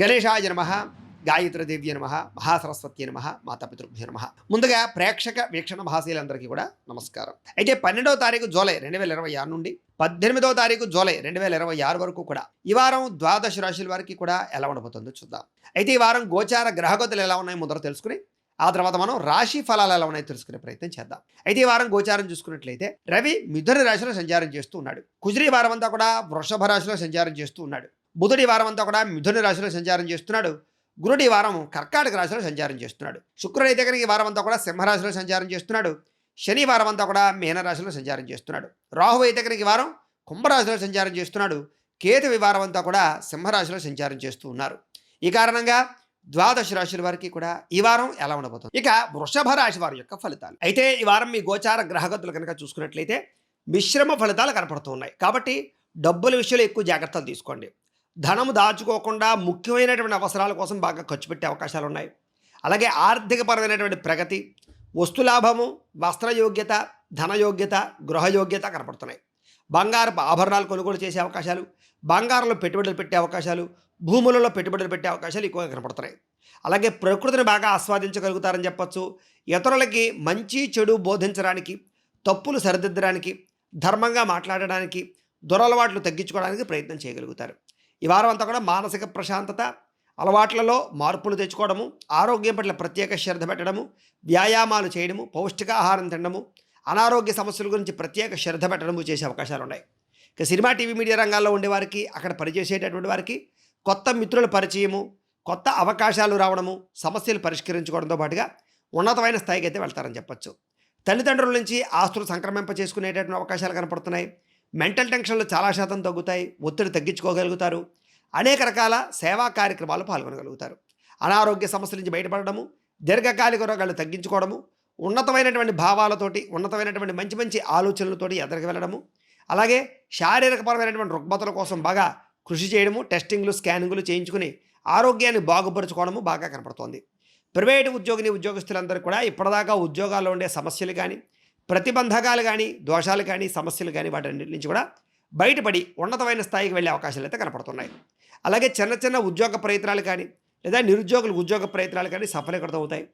గణేశాయ నమః, గాయత్రీదేవ్య నమః, మహాసరస్వతి నమః, మాతాపితృభ్యో నమః. ముందుగా ప్రేక్షక వీక్షణ మహాశీలందరికీ కూడా నమస్కారం. అయితే 12వ తారీఖు జూలై 2026 నుండి 18వ తారీఖు జూలై 2026 వరకు కూడా ఈ వారం ద్వాదశ రాశుల వారికి కూడా ఎలా ఉండబోతుందో చూద్దాం. అయితే ఈ వారం గోచార గ్రహగతులు ఎలా ఉన్నాయో ముందర తెలుసుకుని ఆ తర్వాత మనం రాశి ఫలాలు ఎలా ఉన్నాయో తెలుసుకునే ప్రయత్నం చేద్దాం. అయితే ఈ వారం గోచారం చూసుకున్నట్లయితే రవి మిథున రాశిలో సంచారం చేస్తూ ఉన్నాడు. కుజుడు ఈ వారం అంతా కూడా వృషభ రాశిలో సంచారం చేస్తూ ఉన్నాడు. బుధుడు ఈ వారం అంతా కూడా మిథున రాశిలో సంచారం చేస్తున్నాడు. గురుడు ఈ వారం కర్కాటక రాశిలో సంచారం చేస్తున్నాడు. శుక్రుడు అయితే కనుక ఈ వారం అంతా కూడా సింహరాశిలో సంచారం చేస్తున్నాడు. శని వారం అంతా కూడా మీనరాశిలో సంచారం చేస్తున్నాడు. రాహు అయితే కనుక ఈ వారం కుంభరాశిలో సంచారం చేస్తున్నాడు. కేతు ఈ వారం అంతా కూడా సింహరాశిలో సంచారం చేస్తూ ఉన్నారు. ఈ కారణంగా ద్వాదశ రాశుల వారికి కూడా ఈ వారం ఎలా ఉండబోతుంది. ఇక వృషభ రాశి వారి యొక్క ఫలితాలు అయితే ఈ వారం మీ గోచార గ్రహగతులు కనుక చూసుకున్నట్లయితే మిశ్రమ ఫలితాలు కనపడుతూ ఉన్నాయి. కాబట్టి డబ్బుల విషయంలో ఎక్కువ జాగ్రత్తలు తీసుకోండి. ధనము దాచుకోకుండా ముఖ్యమైనటువంటి అవసరాల కోసం బాగా ఖర్చు పెట్టే అవకాశాలు ఉన్నాయి. అలాగే ఆర్థికపరమైనటువంటి ప్రగతి, వస్తులాభము, వస్త్రయోగ్యత, ధనయోగ్యత, గృహయోగ్యత కనపడుతున్నాయి. బంగారపు ఆభరణాలు కొనుగోలు చేసే అవకాశాలు, బంగారంలో పెట్టుబడులు పెట్టే అవకాశాలు, భూములలో పెట్టుబడులు పెట్టే అవకాశాలు ఎక్కువగా కనపడుతున్నాయి. అలాగే ప్రకృతిని బాగా ఆస్వాదించగలుగుతారని చెప్పచ్చు. ఇతరులకి మంచి చెడు బోధించడానికి, తప్పులు సరిదిద్దడానికి, ధర్మంగా మాట్లాడడానికి, దురలవాట్లు తగ్గించుకోవడానికి ప్రయత్నం చేయగలుగుతారు. ఈ వారం అంతా కూడా మానసిక ప్రశాంతత, అలవాట్లలో మార్పులు తెచ్చుకోవడము, ఆరోగ్యం పట్ల ప్రత్యేక శ్రద్ధ పెట్టడము, వ్యాయామాలు చేయడము, పౌష్టికాహారం తినడము, అనారోగ్య సమస్యల గురించి ప్రత్యేక శ్రద్ధ పెట్టడము చేసే అవకాశాలు ఉన్నాయి. ఇక సినిమా టీవీ మీడియా రంగాల్లో ఉండేవారికి, అక్కడ పనిచేసేటటువంటి వారికి కొత్త మిత్రుల పరిచయము, కొత్త అవకాశాలు రావడము, సమస్యలు పరిష్కరించుకోవడంతో పాటుగా ఉన్నతమైన స్థాయికి అయితే వెళ్తారని చెప్పచ్చు. తల్లిదండ్రుల నుంచి ఆస్తులు సంక్రమింప చేసుకునేటటువంటి అవకాశాలు కనపడుతున్నాయి. మెంటల్ టెన్షన్లు చాలా శాతం తగ్గుతాయి. ఒత్తిడి తగ్గించుకోగలుగుతారు. అనేక రకాల సేవా కార్యక్రమాలు పాల్గొనగలుగుతారు. అనారోగ్య సమస్యల నుంచి బయటపడడము, దీర్ఘకాలిక రోగాలు తగ్గించుకోవడము, ఉన్నతమైనటువంటి భావాలతోటి, ఉన్నతమైనటువంటి మంచి మంచి ఆలోచనలతోటి ఎదరికి వెళ్ళడము, అలాగే శారీరకపరమైనటువంటి రుగ్మతల కోసం బాగా కృషి చేయడము, టెస్టింగ్లు, స్కానింగ్లు చేయించుకుని ఆరోగ్యాన్ని బాగుపరుచుకోవడము బాగా కనపడుతోంది. ప్రైవేటు ఉద్యోగస్తులందరూ కూడా ఇప్పటిదాకా ఉద్యోగాల్లో ఉండే సమస్యలు కానీ, ప్రతిబంధకాలు కానీ, దోషాలు కానీ, సమస్యలు కానీ వాటన్నిటి నుంచి కూడా బయటపడి ఉన్నతమైన స్థాయికి వెళ్ళే అవకాశాలు అయితే కనపడుతున్నాయి. అలాగే చిన్న చిన్న ఉద్యోగ ప్రయత్నాలు కానీ, లేదా నిరుద్యోగులకు ఉద్యోగ ప్రయత్నాలు కానీ సఫలీకృతం అవుతాయి.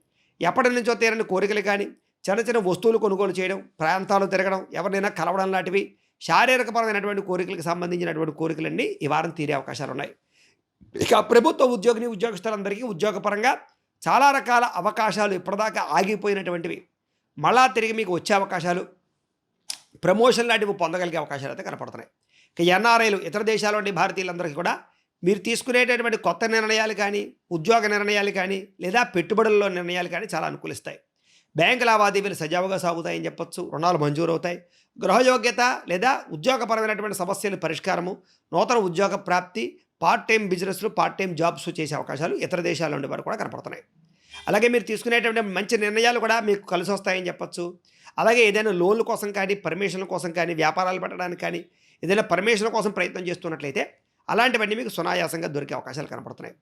ఎప్పటి నుంచో తీరని కోరికలు కానీ, చిన్న చిన్న వస్తువులు కొనుగోలు చేయడం, ప్రాంతాలు తిరగడం, ఎవరినైనా కలవడం లాంటివి శారీరకపరమైనటువంటి కోరికలకు సంబంధించినటువంటి కోరికలన్నీ ఈ వారం తీరే అవకాశాలు ఉన్నాయి. ఇక ప్రభుత్వ ఉద్యోగస్తులందరికీ ఉద్యోగపరంగా చాలా రకాల అవకాశాలు ఇప్పటిదాకా ఆగిపోయినటువంటివి మళ్ళా తిరిగి మీకు వచ్చే అవకాశాలు, ప్రమోషన్ లాంటివి పొందగలిగే అవకాశాలు అయితే కనపడుతున్నాయి. ఇక ఎన్ఆర్ఐలు, ఇతర దేశాల్లోని భారతీయులందరికీ కూడా మీరు తీసుకునేటటువంటి కొత్త నిర్ణయాలు కానీ, ఉద్యోగ నిర్ణయాలు కానీ, లేదా పెట్టుబడుల్లో నిర్ణయాలు కానీ చాలా అనుకూలిస్తాయి. బ్యాంకు లావాదేవీలు సజావుగా సాగుతాయని చెప్పొచ్చు. రుణాలు మంజూరు అవుతాయి. గృహయోగ్యత లేదా ఉద్యోగపరమైనటువంటి సమస్యల పరిష్కారము, నూతన ఉద్యోగ ప్రాప్తి, పార్ట్ టైం బిజినెస్లు, పార్ట్ టైం జాబ్స్ చేసే అవకాశాలు ఇతర దేశాల్లో ఉండేవారు కూడా కనపడుతున్నాయి. అలాగే మీరు తీసుకునేటువంటి మంచి నిర్ణయాలు కూడా మీకు కలిసి వస్తాయని చెప్పచ్చు. అలాగే ఏదైనా లోన్ల కోసం కానీ, పర్మిషన్ల కోసం కానీ, వ్యాపారాలు పెట్టడానికి కానీ, ఏదైనా పర్మిషన్ కోసం ప్రయత్నం చేస్తున్నట్లయితే అలాంటివన్నీ మీకు సునాయాసంగా దొరికే అవకాశాలు కనపడుతున్నాయి.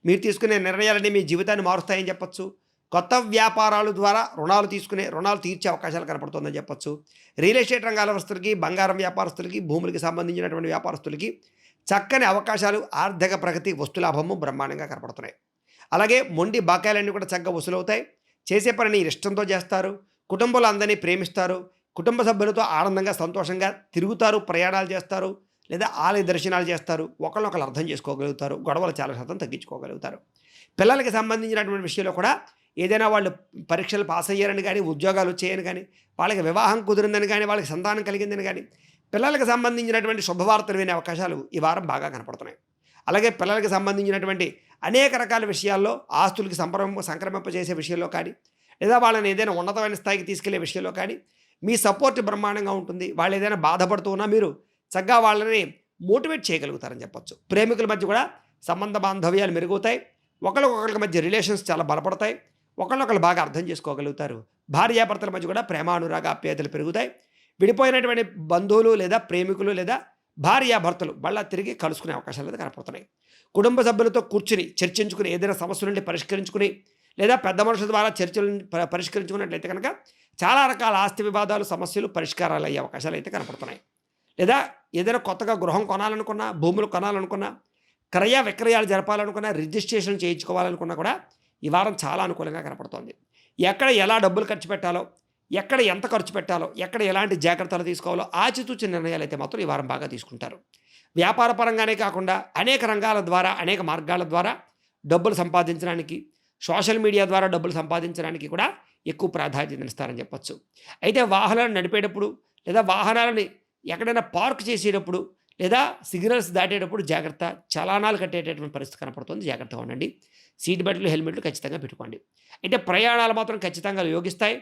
మీరు తీసుకునే నిర్ణయాలన్నీ మీ జీవితాన్ని మారుస్తాయని చెప్పచ్చు. కొత్త వ్యాపారాల ద్వారా రుణాలు తీర్చే అవకాశాలు కనపడుతుందని చెప్పచ్చు. రియల్ ఎస్టేట్ రంగాలస్తులకి, బంగారం వ్యాపారస్తులకి, భూములకి సంబంధించినటువంటి వ్యాపారస్తులకి చక్కని అవకాశాలు, ఆర్థిక ప్రగతి, వస్తులాభము బ్రహ్మాండంగా కనపడుతున్నాయి. అలాగే మొండి బాకాయలన్నీ కూడా చక్కగా వసూలవుతాయి. చేసే పనిని ఇష్టంతో చేస్తారు. కుటుంబంలో అందరినీ ప్రేమిస్తారు. కుటుంబ సభ్యులతో ఆనందంగా, సంతోషంగా తిరుగుతారు, ప్రయాణాలు చేస్తారు, లేదా ఆలయ దర్శనాలు చేస్తారు. ఒకళ్ళొకళ్ళు అర్థం చేసుకోగలుగుతారు. గొడవలు చాలా శాతం తగ్గించుకోగలుగుతారు. పిల్లలకి సంబంధించినటువంటి విషయంలో కూడా ఏదైనా వాళ్ళు పరీక్షలు పాస్ అయ్యారని కానీ, ఉద్యోగాలు వచ్చాయని కానీ, వాళ్ళకి వివాహం కుదిరిందని కానీ, వాళ్ళకి సంతానం కలిగిందని కానీ, పిల్లలకు సంబంధించినటువంటి శుభవార్తలు వినే అవకాశాలు ఈ వారం బాగా కనపడుతున్నాయి. అలాగే పిల్లలకు సంబంధించినటువంటి అనేక రకాల విషయాల్లో, ఆస్తులకి సంక్రమింపజేసే విషయంలో కానీ, లేదా వాళ్ళని ఏదైనా ఉన్నతమైన స్థాయికి తీసుకెళ్లే విషయంలో కానీ మీ సపోర్ట్ బ్రహ్మాండంగా ఉంటుంది. వాళ్ళు ఏదైనా బాధపడుతూ ఉన్నా మీరు చక్కగా వాళ్ళని మోటివేట్ చేయగలుగుతారని చెప్పచ్చు. ప్రేమికుల మధ్య కూడా సంబంధ బాంధవ్యాలు మెరుగుతాయి. ఒకరికొకరికి మధ్య రిలేషన్స్ చాలా బలపడతాయి. ఒకళ్ళొకళ్ళు బాగా అర్థం చేసుకోగలుగుతారు. భార్యాభర్తల మధ్య కూడా ప్రేమానురాగ ఆప్యాయతలు పెరుగుతాయి. విడిపోయినటువంటి బంధువులు లేదా ప్రేమికులు లేదా భార్యాభర్తలు మళ్ళా తిరిగి కలుసుకునే అవకాశాలు అయితే కనపడుతున్నాయి. కుటుంబ సభ్యులతో కూర్చుని చర్చించుకుని ఏదైనా సమస్య నుండి పరిష్కరించుకుని, లేదా పెద్ద మనుషుల ద్వారా చర్చలను పరిష్కరించుకున్నట్లయితే కనుక చాలా రకాల ఆస్తి వివాదాలు, సమస్యలు పరిష్కారాలు అయ్యే అవకాశాలు అయితే కనపడుతున్నాయి. లేదా ఏదైనా కొత్తగా గృహం కొనాలనుకున్నా, భూములు కొనాలనుకున్నా, క్రయ విక్రయాలు జరపాలనుకున్నా, రిజిస్ట్రేషన్ చేయించుకోవాలనుకున్నా కూడా ఈ వారం చాలా అనుకూలంగా కనపడుతోంది. ఎక్కడ ఎలా డబ్బులు ఖర్చు పెట్టాలో, ఎక్కడ ఎంత ఖర్చు పెట్టాలో, ఎక్కడ ఎలాంటి జాగ్రత్తలు తీసుకోవాలో ఆచితూచి నిర్ణయాలు అయితే మాత్రం ఈ వారం బాగా తీసుకుంటారు. వ్యాపార పరంగానే కాకుండా అనేక రంగాల ద్వారా, అనేక మార్గాల ద్వారా డబ్బులు సంపాదించడానికి, సోషల్ మీడియా ద్వారా డబ్బులు సంపాదించడానికి కూడా ఎక్కువ ప్రాధాన్యతనిస్తారని చెప్పొచ్చు. అయితే వాహనాలను నడిపేటప్పుడు లేదా వాహనాలని ఎక్కడైనా పార్క్ చేసేటప్పుడు లేదా సిగ్నల్స్ దాటేటప్పుడు జాగ్రత్త, చలానాలు కట్టేటటువంటి పరిస్థితి కనపడుతుంది. జాగ్రత్తగా ఉండండి. సీట్ బెల్ట్లు, హెల్మెట్లు ఖచ్చితంగా పెట్టుకోండి. అయితే ప్రయాణాలు మాత్రం ఖచ్చితంగా యోగిస్తాయి.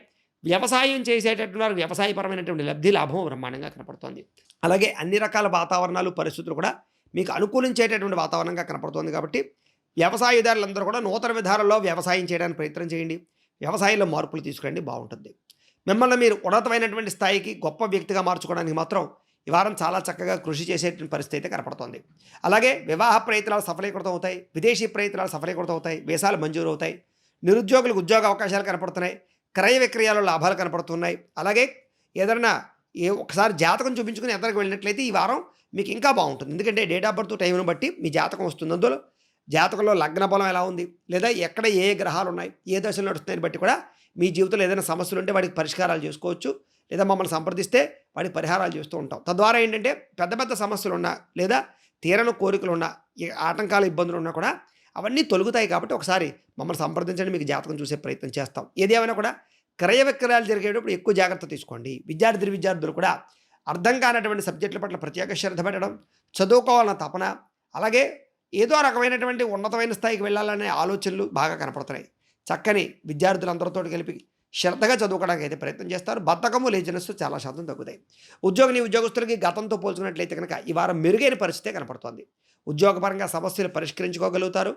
వ్యవసాయం చేసేటటువంటి వారికి వ్యవసాయపరమైనటువంటి లబ్ధి, లాభం బ్రహ్మాండంగా కనపడుతోంది. అలాగే అన్ని రకాల వాతావరణాలు, పరిస్థితులు కూడా మీకు అనుకూలించేటటువంటి వాతావరణంగా కనపడుతోంది. కాబట్టి వ్యవసాయదారులందరూ కూడా నూతన విధానంలో వ్యవసాయం చేయడానికి ప్రయత్నం చేయండి. వ్యవసాయంలో మార్పులు తీసుకురండి, బాగుంటుంది. మిమ్మల్ని మీరు ఉన్నతమైనటువంటి స్థాయికి గొప్ప వ్యక్తిగా మార్చుకోవడానికి మాత్రం ఈ వారం చాలా చక్కగా కృషి చేసేటువంటి పరిస్థితి అయితే కనపడుతోంది. అలాగే వివాహ ప్రయత్నాలు సఫలీకృతం అవుతాయి. విదేశీ ప్రయత్నాలు సఫలీకృతం అవుతాయి. వీసాలు మంజూరు అవుతాయి. నిరుద్యోగులకు ఉద్యోగ అవకాశాలు కనపడుతున్నాయి. క్రయ విక్రయాలు లాభాలు కనపడుతున్నాయి. అలాగే ఏదైనా ఒకసారి జాతకం చూపించుకుని ఎద్దరికి వెళ్ళినట్లయితే ఈ వారం మీకు ఇంకా బాగుంటుంది. ఎందుకంటే డేట్ ఆఫ్ బర్త్ టైంను బట్టి మీ జాతకం వస్తుంది. అందులో జాతకంలో లగ్న బలం ఎలా ఉంది, లేదా ఎక్కడ ఏ గ్రహాలు ఉన్నాయి, ఏ దశలు నడుస్తున్నాయని బట్టి కూడా మీ జీవితంలో ఏదైనా సమస్యలు ఉంటే వాటికి పరిష్కారాలు చేసుకోవచ్చు. లేదా మమ్మల్ని సంప్రదిస్తే వాటికి పరిహారాలు చేస్తూ ఉంటాం. తద్వారా ఏంటంటే పెద్ద పెద్ద సమస్యలు ఉన్నా, లేదా తీరని కోరికలు ఉన్నా, ఆటంకాలు, ఇబ్బందులు ఉన్నా కూడా అవన్నీ తొలుగుతాయి. కాబట్టి ఒకసారి మమ్మల్ని సంప్రదించండి, మీకు జాతకం చూసే ప్రయత్నం చేస్తాం. ఏదేమైనా కూడా క్రయ విక్రయాలు జరిగేటప్పుడు ఎక్కువ జాగ్రత్త తీసుకోండి. విద్యార్థులు కూడా అర్థం కానటువంటి సబ్జెక్టుల పట్ల ప్రత్యేక శ్రద్ధ పెట్టడం, చదువుకోవాలన్న తపన, అలాగే ఏదో రకమైనటువంటి ఉన్నతమైన స్థాయికి వెళ్ళాలనే ఆలోచనలు బాగా కనపడుతున్నాయి. చక్కని విద్యార్థులందరితో కలిపి శ్రద్ధగా చదువుకోవడానికి అయితే ప్రయత్నం చేస్తారు. బద్ధకము, లేజినెస్ చాలా శాతం తగ్గుతాయి. ఉద్యోగస్తులకి గతంతో పోల్చుకున్నట్లయితే కనుక ఈ వారం మెరుగైన పరిస్థితే కనపడుతోంది. ఉద్యోగపరంగా సమస్యలు పరిష్కరించుకోగలుగుతారు.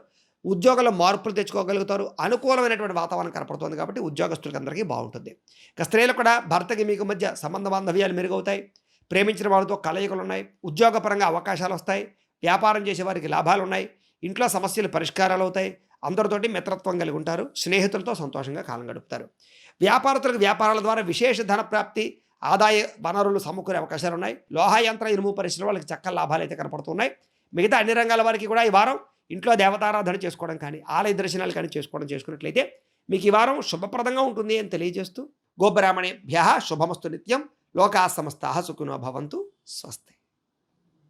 ఉద్యోగంలో మార్పులు తెచ్చుకోగలుగుతారు. అనుకూలమైనటువంటి వాతావరణం కనపడుతోంది. కాబట్టి ఉద్యోగస్తులకి అందరికీ బాగుంటుంది. ఇక స్త్రీలు కూడా భర్తకి మీకు మధ్య సంబంధ బాంధవ్యాలు మెరుగవుతాయి. ప్రేమించిన వాళ్ళతో కలయికలు ఉన్నాయి. ఉద్యోగపరంగా అవకాశాలు వస్తాయి. వ్యాపారం చేసే వారికి లాభాలు ఉన్నాయి. ఇంట్లో సమస్యలు పరిష్కారాలు అవుతాయి. అందరితోటి మిత్రత్వం కలిగి ఉంటారు. స్నేహితులతో సంతోషంగా కాలం గడుపుతారు. వ్యాపారస్తులకు వ్యాపారాల ద్వారా విశేష ధన ప్రాప్తి, ఆదాయ వనరులు సమకూరే అవకాశాలు ఉన్నాయి. లోహ యంత్ర, ఇనుము పరిశ్రమ వాళ్ళకి చక్కని లాభాలు అయితే కనపడుతున్నాయి. మిగతా అన్ని రంగాల వారికి కూడా ఈ వారం ఇంట్లో దేవతారాధన చేసుకోవడం కానీ, ఆలయ దర్శనాలు కానీ చేసుకున్నట్లయితే మీకు ఈ వారం శుభప్రదంగా ఉంటుంది అని తెలియజేస్తూ, గోబ్రాహ్మణేభ్యః శుభమస్తు నిత్యం. లోకాః సమస్తాః సుఖినో భవంతు. స్వస్తి.